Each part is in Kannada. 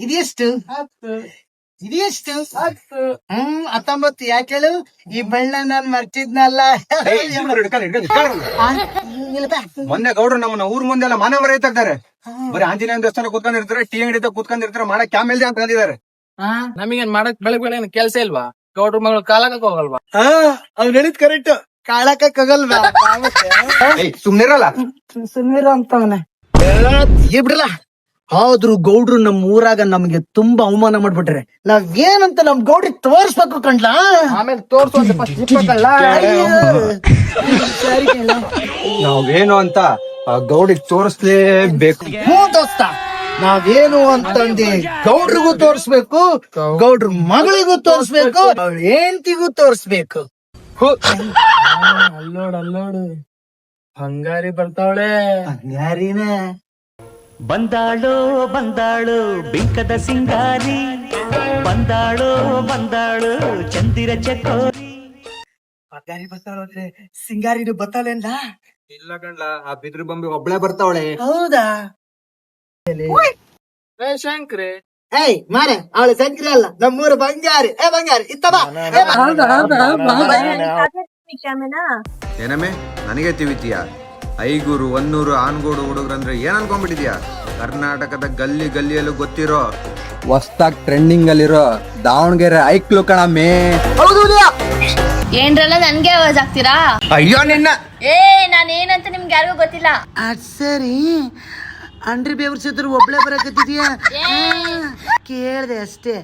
ಇದೆಷ್ಟು ಇದೆಷ್ಟು 19 ಯಾಕೆ ಹೇಳು? ಈ ಬಣ್ಣ ನಾನ್ ಮರ್ತಿದ್ನಲ್ಲ. ಮೊನ್ನೆ ಗೌಡ್ರು ನಮ್ಮನ್ನ ಊರ್ ಮುಂದೆ ಎಲ್ಲ ಮಾನವ ರೈತ ಇದ್ದಾರೆ. ಬರೀ ಆಂಜನೇಯ ದೇವಸ್ಥಾನ ಕೂತ್ಕೊಂಡಿರ್ತಾರೆ, ಟೀ ಅಂಗಡಿ ಕೂತ್ಕೊಂಡಿರ್ತಾರೆ, ಮಾಡಕ್ ಕ್ಯಾಮೆಲ್ದೆ ಅಂತ ಅಂದಿದ್ದಾರೆ. ನಮಗೇನ್ ಮಾಡಕ್ ಬೆಳಗ್ಗೆ ಏನ್ ಕೆಲ್ಸ ಇಲ್ವಾ? ಗೌಡ್ರ ಮಗಳು ಕಾಲಕ್ಕೆ ಹೋಗಲ್ವಾ? ಅವ್ನು ಹೇಳಿದ್ ಕರೆಕ್ಟ್. ಕಾಳಕಲ್ವಾ? ಸುಮ್ನಿರಲ್ಲ. ಸುಮ್ನಿರ ಅಂತವನೆ ಬಿಡಲ್ಲ. ಆದ್ರೂ ಗೌಡ್ರು ನಮ್ ಊರಾಗ ನಮ್ಗೆ ತುಂಬಾ ಅವಮಾನ ಮಾಡ್ಬಿಟ್ರೆ ನಾವ್ ಏನಂತ ನಮ್ ಗೌಡ್ರಿಗೆ ತೋರ್ಸ್ಬೇಕು ಕಂಡ್ಲಾ. ಆಮೇಲೆ ತೋರ್ಸು ನಾವೇನು ಅಂತ ಗೌಡಿಗೆ ತೋರಿಸ್ಲೇಬೇಕು. ದೋಸ್ತ, ನಾವೇನು ಅಂತಂದಿ ಗೌಡ್ರಿಗೂ ತೋರ್ಸ್ಬೇಕು, ಗೌಡ್ರ ಮಗಳಿಗೂ ತೋರ್ಸ್ಬೇಕು, ಅವ್ಳ ಹೆಂಡತಿಗೂ ತೋರ್ಸ್ಬೇಕು. ಅಲ್ಲೋಡು ಹಂಗಾರಿ ಬರ್ತಾವಳೆ. ಯಾರಿನ ಬಂದಾಳು ಬಿಂಕದ ಸಿಂಗಾರಿ, ಬಂದಾಳು ಚಂದಿರ ಚಕೋರಿ. ಬಂಗಾರಿ ಬರ್ತಾಳೆ, ಸಿಂಗಾರಿನು ಬರ್ತಾಳೆಲ್ಲ. ಇಲ್ಲ ಗಂಡ್ಲ, ಆ ಬಿದ್ರ ಬೊಂಬೆ ಒಬ್ಳೆ ಬರ್ತಾವಳೆ. ಹೌದಾ? ಶಂಕ್ರೆ ಏಯ್ ಮಾರೆ, ಅವಳು ಸಂಕ್ರಿ ಅಲ್ಲ, ನಮ್ಮೂರು ಬಂಗಾರಿ. ಬಂಗಾರಿ ಇತ್ತ ಬಾ. ಏನಮ್ಮೆ ನನಗೆ ತಿವಿತೀಯ? ಐಗೂರು, ಹೊನ್ನೂರು, ಆನ್ಗೋಡು ಹುಡುಗ್ರಂದ್ರೆ ಏನ್ ಅನ್ಕೊಂಡ್ಬಿಟ್ಟಿದ್ಯಾ? ಕರ್ನಾಟಕದ ಗಲ್ಲಿ ಗಲ್ಲಿಯಲ್ಲೂ ಗೊತ್ತಿರೋ ಹೊಸ್ದಾಗ್ ಟ್ರೆಂಡಿಂಗ್ ಅಲ್ಲಿರೋ ದಾವಣಗೆರೆ ಐಕ್ಲು ಕಣಮ್ಮೆ. ಏನ್ರಲ್ಲ ನನ್ಗೆ ಆವಾಜ್ ಆಗ್ತೀರಾ? ಅಯ್ಯೋ ನಿನ್ನ ನಾನ್ ಏನಂತ ನಿಮ್ಗೆ ಯಾರಿಗೂ ಗೊತ್ತಿಲ್ಲ. ಸರಿ, ಅಂಡ್ರಿ ಬೇವರ್ಸಿದ್ರು ಒಬ್ಳೆ ಬರಕತ್ತಿದ್ಯಾ? ಕೇಳ್ದೆ ಅಷ್ಟೇ.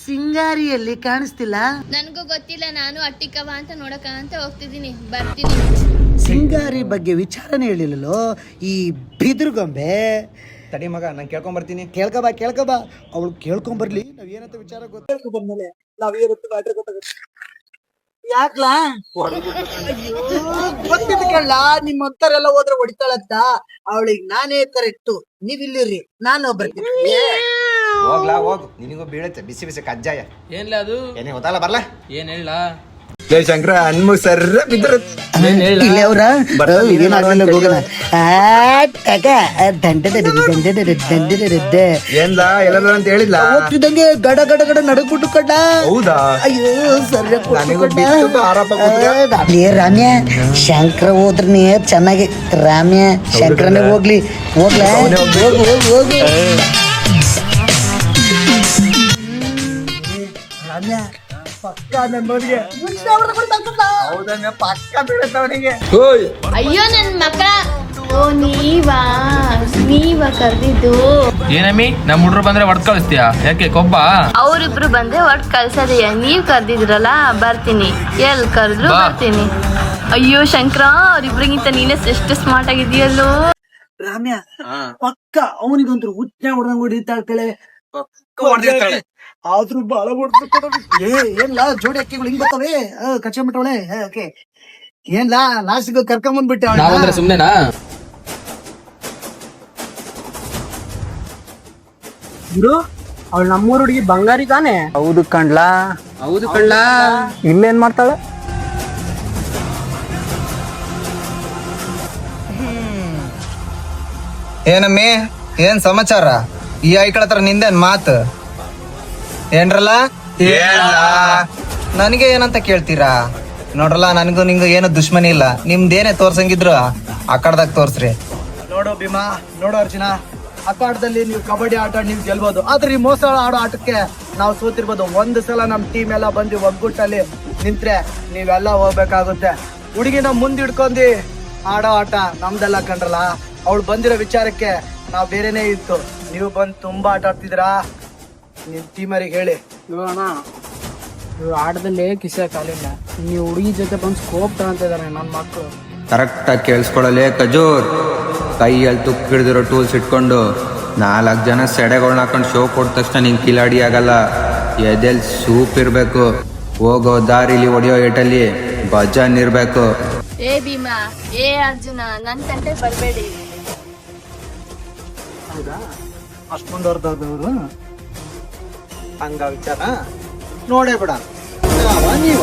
ಸಿಂಗಾರಿಯಲ್ಲಿ ಕಾಣಿಸ್ತಿಲ್ಲ. ನನ್ಗೂ ಗೊತ್ತಿಲ್ಲ, ನಾನು ಅಟ್ಟಿಕವ ಅಂತ ನೋಡಕ ಹೋಗ್ತಿದ್ದೀನಿ, ಬರ್ತೀನಿ. ಸಿಂಗಾರಿ ಬಗ್ಗೆ ವಿಚಾರನೇ ಹೇಳಿಲ್ಲೋ ಈ ಬಿದಿರುಗೊಂಬೆ. ತಡಿ ಮಗ, ನಾನು ಕೇಳ್ಕೊಂಬರ್ತೀನಿ. ಕೇಳ್ಕಬಾ ಅವಳು ಕೇಳ್ಕೊಂಬರ್ಲಿ. ನಾವ್ ಏನಂತ ವಿಚಾರ ಗೊತ್ತಾಗ ಬಂದ್ಮೇಲೆ ನಾವೇನಂತ ಯಾಕ್ಲಾ ಗೊತ್ತಿದ್ ಕಳ್ಳ. ನಿಮ್ ಅಂತರೆಲ್ಲ ಹೋದ್ರೆ ಹೊಡಿತಾಳಂತ. ಅವಳಿಗೆ ನಾನೇ ಕರೆಕ್ಟು, ನೀವಿಲ್ಲಿರ್ರಿ, ನಾನು ಬರ್ತೀನಿ. ಹೋಗ್ಲಾ ಹೋಗು, ನಿನಗೂ ಬೀಳತ್ತೆ ಬಿಸಿ ಬಿಸಿ ಕಜ್ಜಾಯ. ಏನ್ಲ ಅದು? ಏನೇ ಗೊತ್ತಲ್ಲ, ಬರ್ಲಾ? ಏನ್ ಹೇಳ? ಜೈ ಶಂಕರ ಅನ್ಮು ಸರ್ರ ಬಿದ್ರ ಅವ್ರ ಏನ್ಲಾ ಎಲ್ಲ ಅಂತ ಹೇಳಿಲ್ಲ. ಹೋಗ್ತಿದ್ದಂಗೆ ಗಡ ಗಡ ಗಡ ನಡಗ್ಬಿಟ್ಟು ಕಡ್ಡ. ಹೌದಾ? ಅಯ್ಯೋ ಸರಿ ನನಗೂ ರಾಮ್ಯ ಶಂಕರ ಹೋದ್ರನೇ ಚೆನ್ನಾಗಿ. ರಾಮ್ಯ ಶಂಕರನೇ ಹೋಗ್ಲಿ. ಹೋಗ್ಲಿ ರಾಮ್ಯ ಪಕ್ಕ ನನ್ನೋರಿಗೆ ಪಕ್ಕ ಬೀಳತ್ತವನಿಗೆ. ಅಯ್ಯೋ ನನ್ ಮಕ್ಕಳ, ನೀವ ಕರ್ದಿದ್ದು? ಏನಮ್ಮಿ, ನಮ್ ಹುಡ್ರು ಬಂದ್ರೆ ಹೊಡ್ ಕಳಿಸ್ತೀಯಾ? ಯಾಕೆ ಕೊಬ್ಬ? ಅವ್ರಿಬ್ರು ಬಂದ್ರೆ ಹೊಡ್ ಕಳ್ಸದೆಯ, ನೀವ್ ಕರ್ದಿದ್ರಲ್ಲ ಬರ್ತೀನಿ. ಎಲ್ ಕರ್ದ್ರು ಬರ್ತೀನಿ. ಅಯ್ಯೋ ಶಂಕರ, ಅವ್ರಿಬ್ರಿಗಿಂತ ನೀನೇ ಎಷ್ಟು ಸ್ಮಾರ್ಟ್ ಆಗಿದೆಯಲ್ಲೋ. ರಾಮ್ಯ ಪಕ್ಕ ಅವನಿಗಂತೂ ಹುಚ್ಚ ಹೊಡೆದಂಗ್ ಹೊಡಿತಾಳೆ. ಆದ್ರೂ ಬಾಳ ಏನ್ಲಾ ಜೋಡಿ ಅಕ್ಕಿಗಳು ಹಿಂಗ್ ಬರ್ತವೆ, ಕಚ್ಕೊಂಡ್ಬಿಟ್ಟವಳೆ. ಓಕೆ ಏನ್ಲಾ ಲಾಸ್ಟಿಗೆ ಕರ್ಕೊಂಬಂದ್ಬಿಟ್ಟೆ ನಾವಂದ್ರೆ ಸುಮ್ನೆನಾ? ಗುರು, ಅವಳು ನಮ್ಮೂರ್ ಹುಡುಗಿ ಬಂಗಾರಿ ತಾನೆ? ಹೌದು ಕಣ್ಲಾ. ಹೌದು ಕಳ್ಳ. ಇಲ್ಲೇನ್ ಮಾಡ್ತಾಳೆ? ಏನಮ್ಮಿ, ಏನ್ ಸಮಾಚಾರ? ಈ ಐಕಳ ಹತ್ರ ನಿಂದೇನ್ ಮಾತು? ಏನ್ರಲ್ಲ ನನಗೆ ಏನಂತ ಕೇಳ್ತೀರಾ? ನೋಡ್ರಲ್ಲ, ನನಗೂ ನಿಂಗೂ ಏನು ದುಶ್ಮನಿ ಇಲ್ಲ. ನಿಮ್ದೇನೇ ತೋರ್ಸಂಗಿದ್ರು ಆ ಕಡ್ದಾಗ ತೋರ್ಸ್ರಿ. ನೋಡು ಭೀಮಾ, ನೋಡು ಅರ್ಜುನ, ಆಟದಲ್ಲಿ ನೀವು ಕಬಡ್ಡಿ ಆಟ ನೀವು ಗೆಲ್ಬಹುದು, ಆದ್ರೆ ಈ ಮೋಸ ಆಡೋ ಆಟಕ್ಕೆ ನಾವು ಸೋತಿರ್ಬೋದು. ಒಂದು ಸಲ ನಮ್ ಟೀಮ್ ಎಲ್ಲ ಬಂದು ಒಗ್ಗೂಟಲ್ಲಿ ನಿಂತ್ರೆ ನೀವೆಲ್ಲ ಹೋಗ್ಬೇಕಾಗುತ್ತೆ. ಹುಡುಗಿನ ಮುಂದ್ ಹಿಡ್ಕೊಂಡಿ ಆಡೋ ಆಟ ನಮ್ದೆಲ್ಲ ಕಂಡ್ರಲ್ಲ. ಅವಳು ಬಂದಿರೋ ವಿಚಾರಕ್ಕೆ ನಾವ್ ಬೇರೆನೇ ಇತ್ತು. ನೀವು ಬಂದು ತುಂಬಾ ಆಟ ಆಡ್ತಿದ್ರಾ. ನಿಮ್ ಟೀಮರಿಗೆ ಹೇಳಿ. ಆಟದಲ್ಲಿ ಕಿಸ ಕಾಲಿಲ್ಲ, ನೀವು ಹುಡುಗಿ ಜೊತೆ ಬಂದು ಸ್ಕೋಪ್ ತಗೊಂತಿದಾರೆ ನನ್ನ ಮಕ್ಕಳು. ಕರೆಕ್ಟಾಗಿ ಕೇಳಿಸ್ಕೊಳ್ಳಲೇ ಖಜೂರ್. ಕೈಯಲ್ಲಿ ತುಕ್ಕು ಹಿಡಿದಿರೋ ಟೂಲ್ಸ್ ಇಟ್ಕೊಂಡು 4 ಜನ ಸೆಡೆಗಳನ್ನ ಹಾಕೊಂಡು ಶೋ ಕೊಟ್ಟ ತಕ್ಷಣ ನಿಂಗೆ ಕಿಲಾಡಿ ಆಗಲ್ಲ. ಎದೆಲ್ ಸೂಪ್ ಇರಬೇಕು. ಹೋಗೋ ದಾರಿಲಿ ಹೊಡೆಯೋ ಏಟಲ್ಲಿ ಬಜಾನ್ ಇರಬೇಕು. ಏ ಭೀಮಾ, ಏ ಅರ್ಜುನ, ನನ್ ತಂಟೆ ಬರ್ಬೇಡಿ. ಹೌದಾ? ಅಷ್ಟೊಂದವ್ರದವ್ರು ಹಂಗ ವಿಚಾರ ನೋಡೇ ಬಿಡ. ನೀವ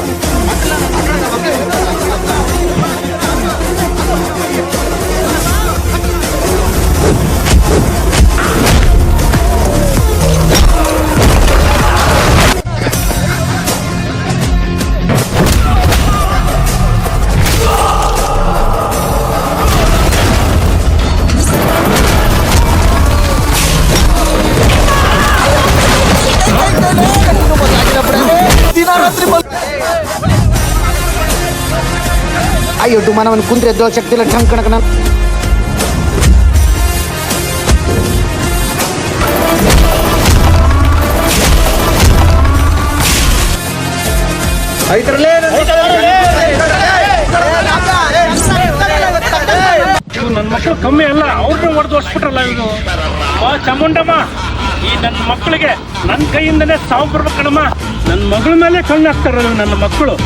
ಅಯ್ಯೋ ಡುಮಾನವನ್ ಕುಂತ್ರೆ ಎದ್ದೋ ಶಕ್ತಿ ಇಲ್ಲ ಕಣಕನ. ನನ್ನ ಮಕ್ಕಳು ಕಮ್ಮಿ ಅಲ್ಲ, ಅವ್ರನ್ನ ಹೊಡೆದು ಹೊಸ್ಬಿಟ್ರಲ್ಲ ಇವರು. ಚಾಮುಂಡಮ್ಮ, ಈ ನನ್ನ ಮಕ್ಕಳಿಗೆ ನನ್ನ ಕೈಯಿಂದನೇ ಸಾವು ಬರ್ಬೇಕಣಮ್ಮ. ನನ್ನ ಮಗಳ ಮೇಲೆ ಕಣ್ಣು ಹಾಕ್ತಾರಲ್ಲ ನನ್ನ ಮಕ್ಕಳು.